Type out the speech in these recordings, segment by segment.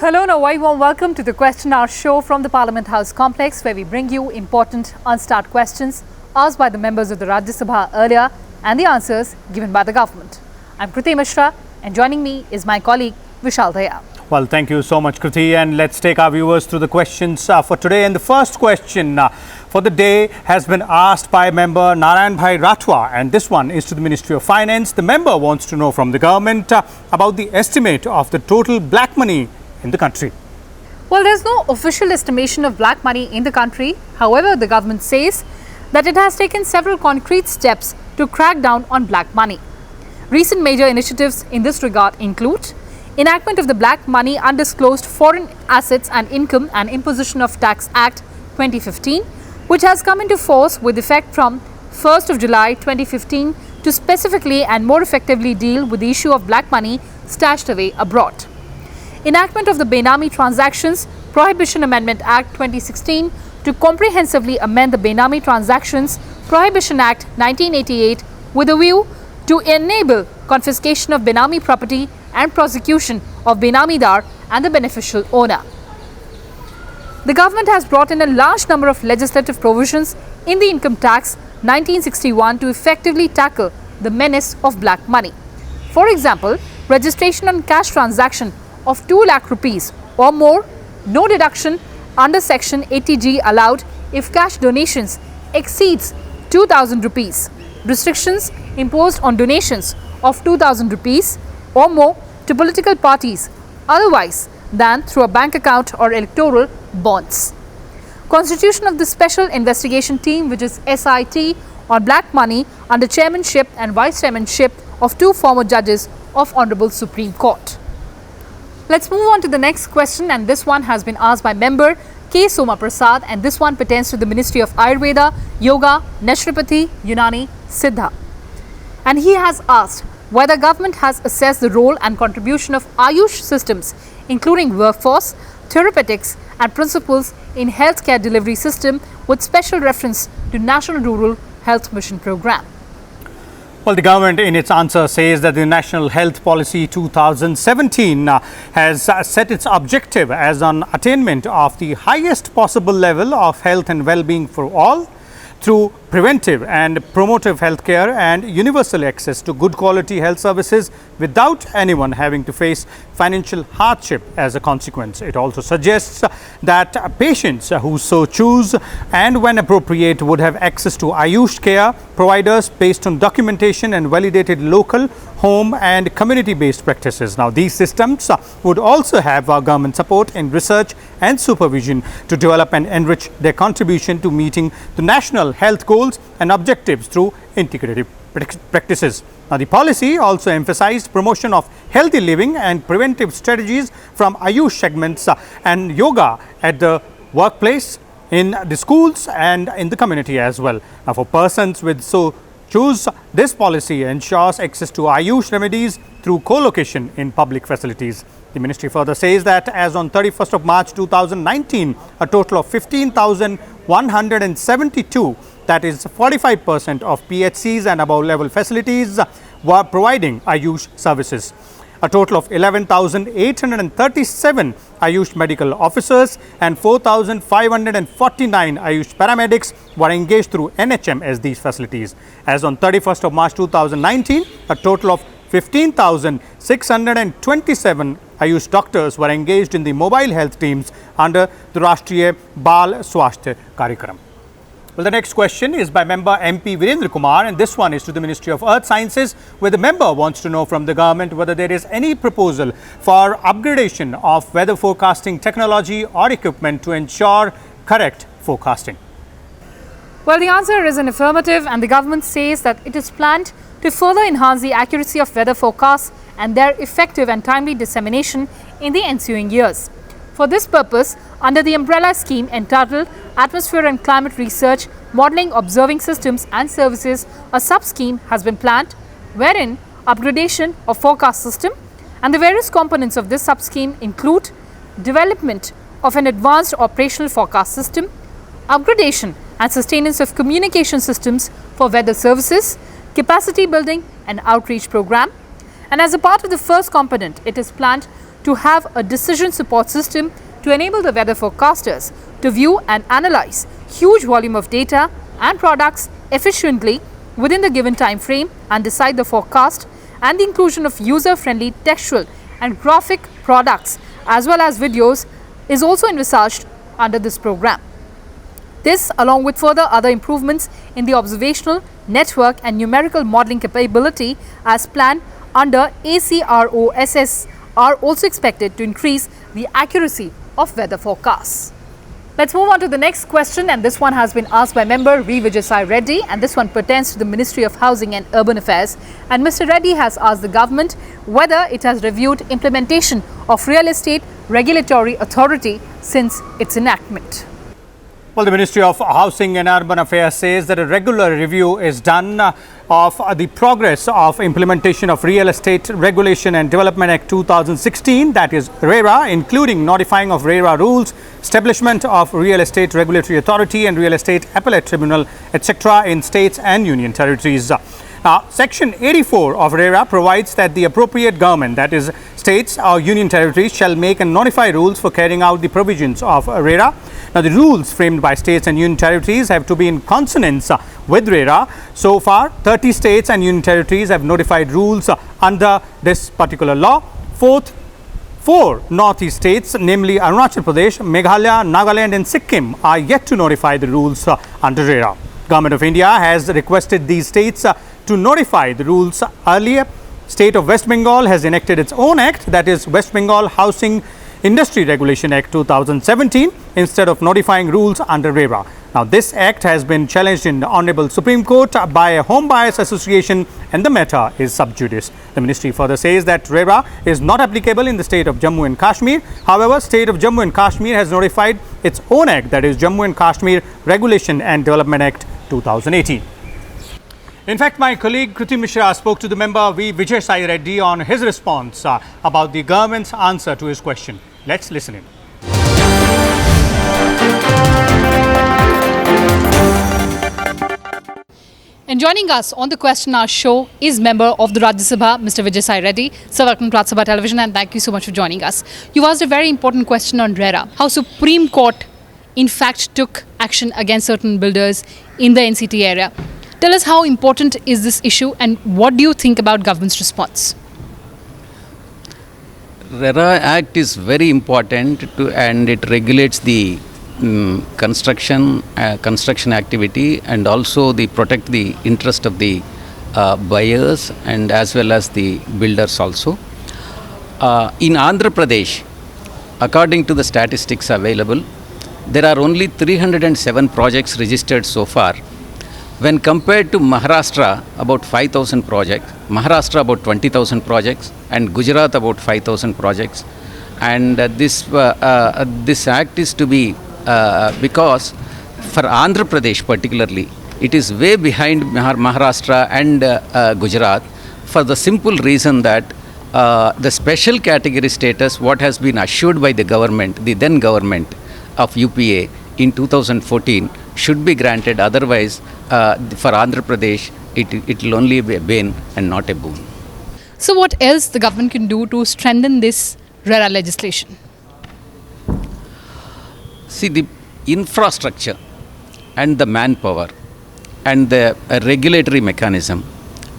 Hello and a very warm welcome to the Question Hour show from the Parliament House complex, where we bring you important unstart questions asked by the members of the Rajya Sabha earlier and the answers given by the government. I'm Kriti Mishra, and joining me is my colleague Vishal Dahiya. Well, thank you so much, Kriti, and let's take our viewers through the questions for today. And the first question for the day has been asked by member Narayan Bhai Ratwa, and this one is to the Ministry of Finance. The member wants to know from the government about the estimate of the total black money in the country. Well, there's no official estimation of black money in the country. However, the government says that it has taken several concrete steps to crack down on black money. Recent major initiatives in this regard include enactment of the Black Money Undisclosed Foreign Assets and Income and Imposition of Tax Act 2015, which has come into force with effect from 1st of July 2015 to specifically and more effectively deal with the issue of black money stashed away abroad. Enactment of the Benami Transactions Prohibition Amendment Act 2016 to comprehensively amend the Benami Transactions Prohibition Act 1988 with a view to enable confiscation of Benami property and prosecution of Benamidar and the beneficial owner. The government has brought in a large number of legislative provisions in the Income Tax 1961 to effectively tackle the menace of black money. For example, registration on cash transaction of 2 lakh rupees or more, no deduction under Section 80G allowed if cash donations exceeds 2,000 rupees. Restrictions imposed on donations of 2,000 rupees or more to political parties otherwise than through a bank account or electoral bonds. Constitution of the Special Investigation Team, which is SIT, on black money under chairmanship and vice chairmanship of 2 former judges of Honorable Supreme Court. Let's move on to the next question, and this one has been asked by member K. Soma Prasad, and this one pertains to the Ministry of Ayurveda, Yoga, Naturopathy, Unani, Siddha. And he has asked whether government has assessed the role and contribution of Ayush systems, including workforce, therapeutics and principles in healthcare delivery system with special reference to National Rural Health Mission Programme. Well, the government in its answer says that the National Health Policy 2017 has set its objective as an attainment of the highest possible level of health and well-being for all through preventive and promotive healthcare and universal access to good quality health services without anyone having to face financial hardship as a consequence. It also suggests that patients who so choose and when appropriate would have access to Ayush care providers based on documentation and validated local, home and community-based practices. Now, these systems would also have government support in research and supervision to develop and enrich their contribution to meeting the national health goals and objectives through integrative practices. Now, the policy also emphasized promotion of healthy living and preventive strategies from Ayush segments and yoga at the workplace, in the schools and in the community as well. Now, for persons with so choose, this policy ensures access to Ayush remedies through co-location in public facilities. The ministry further says that as on 31st of March 2019, a total of 15,172, that is 45% of PHCs and above level facilities were providing Ayush services. A total of 11,837 Ayush medical officers and 4,549 Ayush paramedics were engaged through NHM as these facilities. As on 31st of March 2019, a total of 15,627 Ayush doctors were engaged in the mobile health teams under the Rashtriya Bal Swasthya Karyakram. Well, the next question is by member MP Virendra Kumar, and this one is to the Ministry of Earth Sciences, where the member wants to know from the government whether there is any proposal for upgradation of weather forecasting technology or equipment to ensure correct forecasting. Well, the answer is an affirmative, and the government says that it is planned to further enhance the accuracy of weather forecasts and their effective and timely dissemination in the ensuing years. For this purpose, under the umbrella scheme entitled Atmosphere and Climate Research, Modelling, Observing Systems and Services, a sub-scheme has been planned, wherein upgradation of forecast system and the various components of this sub-scheme include development of an advanced operational forecast system, upgradation and sustenance of communication systems for weather services, capacity building and outreach program, And as a part of the first component, it is planned to have a decision support system to enable the weather forecasters to view and analyze huge volume of data and products efficiently within the given time frame and decide the forecast, and the inclusion of user-friendly textual and graphic products as well as videos is also envisaged under this program. This, along with further other improvements in the observational, network and numerical modeling capability as planned under ACROSS, are also expected to increase the accuracy of weather forecasts. Let's move on to the next question, and this one has been asked by member Vijay Reddy, and this one pertains to the Ministry of Housing and Urban Affairs. And Mr. Reddy has asked the government whether it has reviewed implementation of Real Estate Regulatory Authority since its enactment. Well, the Ministry of Housing and Urban Affairs says that a regular review is done of the progress of implementation of Real Estate Regulation and Development Act 2016, that is RERA, including notifying of RERA rules, establishment of Real Estate Regulatory Authority and Real Estate Appellate Tribunal, etc. in states and union territories. Now, Section 84 of RERA provides that the appropriate government, that is states or union territories, shall make and notify rules for carrying out the provisions of RERA. Now, the rules framed by states and union territories have to be in consonance with RERA. So far, 30 states and union territories have notified rules under this particular law. Four northeast states, namely Arunachal Pradesh, Meghalaya, Nagaland and Sikkim, are yet to notify the rules under RERA. Government of India has requested these states to notify the rules earlier. State of West Bengal has enacted its own act, that is West Bengal Housing Industry Regulation Act 2017, instead of notifying rules under RERA. Now, this act has been challenged in the Honorable Supreme Court by a Home Buyers Association, and the matter is sub judice. The ministry further says that RERA is not applicable in the state of Jammu and Kashmir. However, state of Jammu and Kashmir has notified its own act, that is Jammu and Kashmir Regulation and Development Act 2018. In fact, my colleague Kriti Mishra spoke to the member Vijay Reddy on his response about the government's answer to his question. Let's listen in. And joining us on the Question Hour show is member of the Rajya Sabha, Mr. Vijay Reddy. Sir, welcome to Rajya Sabha Television, and thank you so much for joining us. You asked a very important question on RERA, how Supreme Court in fact took action against certain builders in the NCT area. Tell us, how important is this issue and what do you think about government's response? RERA Act is very important and it regulates the construction activity, and also the protect the interest of the buyers and as well as the builders also. In Andhra Pradesh, according to the statistics available, there are only 307 projects registered so far. When compared to Maharashtra, about 5,000 projects, Maharashtra about 20,000 projects, and Gujarat about 5,000 projects. And this act is to be because for Andhra Pradesh particularly, it is way behind Maharashtra and Gujarat, for the simple reason that the special category status, what has been assured by the government, the then government of UPA in 2014, should be granted. Otherwise, for Andhra Pradesh, it will only be a bane and not a boon. So what else the government can do to strengthen this RERA legislation? See, the infrastructure and the manpower and the regulatory mechanism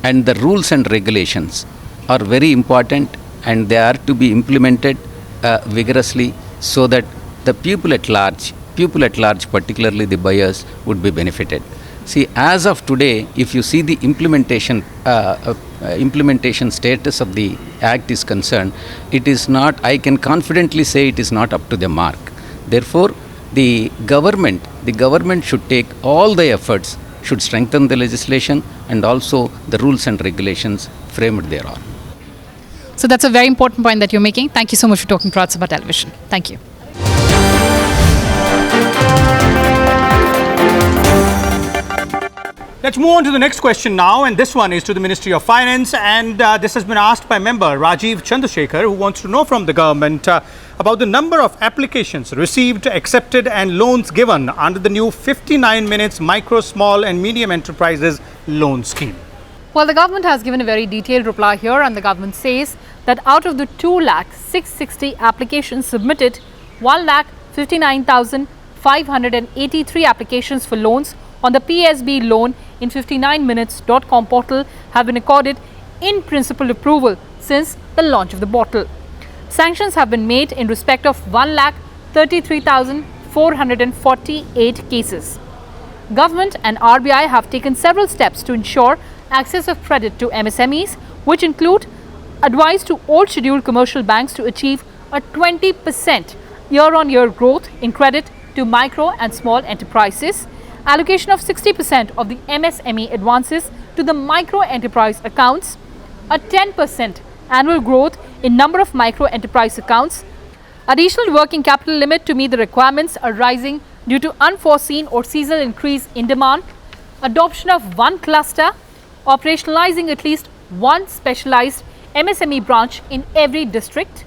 and the rules and regulations are very important, and they are to be implemented vigorously so that the people at large, particularly the buyers, would be benefited. See, as of today, if you see the implementation status of the Act is concerned, it is not, I can confidently say it is not up to the mark. Therefore, the government should take all the efforts, should strengthen the legislation and also the rules and regulations framed thereon. So that's a very important point that you're making. Thank you so much for talking to Rajya Sabha Television. Thank you. Let's move on to the next question now, and this one is to the Ministry of Finance, and this has been asked by member Rajiv Chandrasekhar, who wants to know from the government about the number of applications received, accepted and loans given under the new 59 minutes micro, small and medium enterprises loan scheme. Well, the government has given a very detailed reply here, and the government says that out of the 2,660,000 applications submitted, 1,59,583 applications for loans on the PSB loan in 59minutes.com portal have been accorded in principle approval since the launch of the portal. Sanctions have been made in respect of 1,33,448 cases. Government and RBI have taken several steps to ensure access of credit to MSMEs, which include advice to all scheduled commercial banks to achieve a 20% year-on-year growth in credit to micro and small enterprises, allocation of 60% of the MSME advances to the micro enterprise accounts, a 10% annual growth in number of micro enterprise accounts, additional working capital limit to meet the requirements arising due to unforeseen or seasonal increase in demand, adoption of one cluster, operationalizing at least one specialized MSME branch in every district,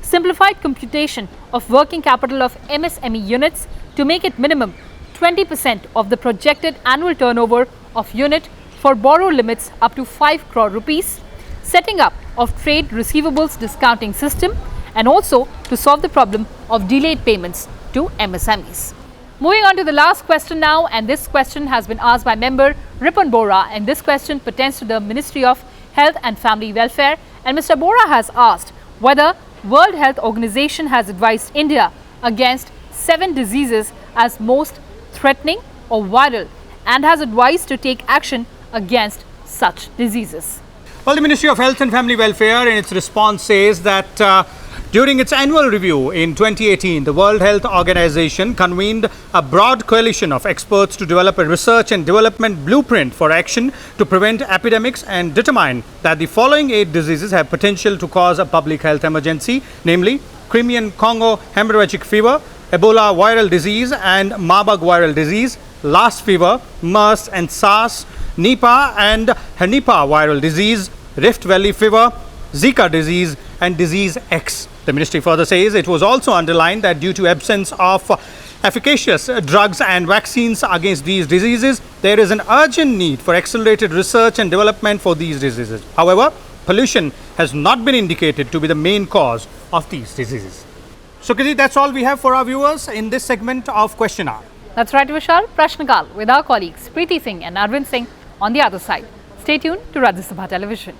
simplified computation of working capital of MSME units to make it minimum 20% of the projected annual turnover of unit for borrow limits up to 5 crore rupees, setting up of trade receivables discounting system, and also to solve the problem of delayed payments to MSMEs. Moving on to the last question now, and this question has been asked by member Ripon Bora, and this question pertains to the Ministry of Health and Family Welfare, and Mr. Bora has asked whether World Health Organization has advised India against 7 diseases as most threatening or viral and has advised to take action against such diseases. Well, the Ministry of Health and Family Welfare in its response says that during its annual review in 2018, the World Health Organization convened a broad coalition of experts to develop a research and development blueprint for action to prevent epidemics and determine that the following 8 diseases have potential to cause a public health emergency, namely Crimean Congo hemorrhagic fever, Ebola viral disease and Marburg viral disease, Lassa fever, MERS and SARS, Nipah and Nipah viral disease, Rift Valley fever, Zika disease and disease X. The ministry further says it was also underlined that due to absence of efficacious drugs and vaccines against these diseases, there is an urgent need for accelerated research and development for these diseases. However, pollution has not been indicated to be the main cause of these diseases. So, Kriti, that's all we have for our viewers in this segment of Question Hour. That's right, Vishal. Prashnakal with our colleagues Kriti Singh and Arvind Singh on the other side. Stay tuned to Rajya Sabha Television.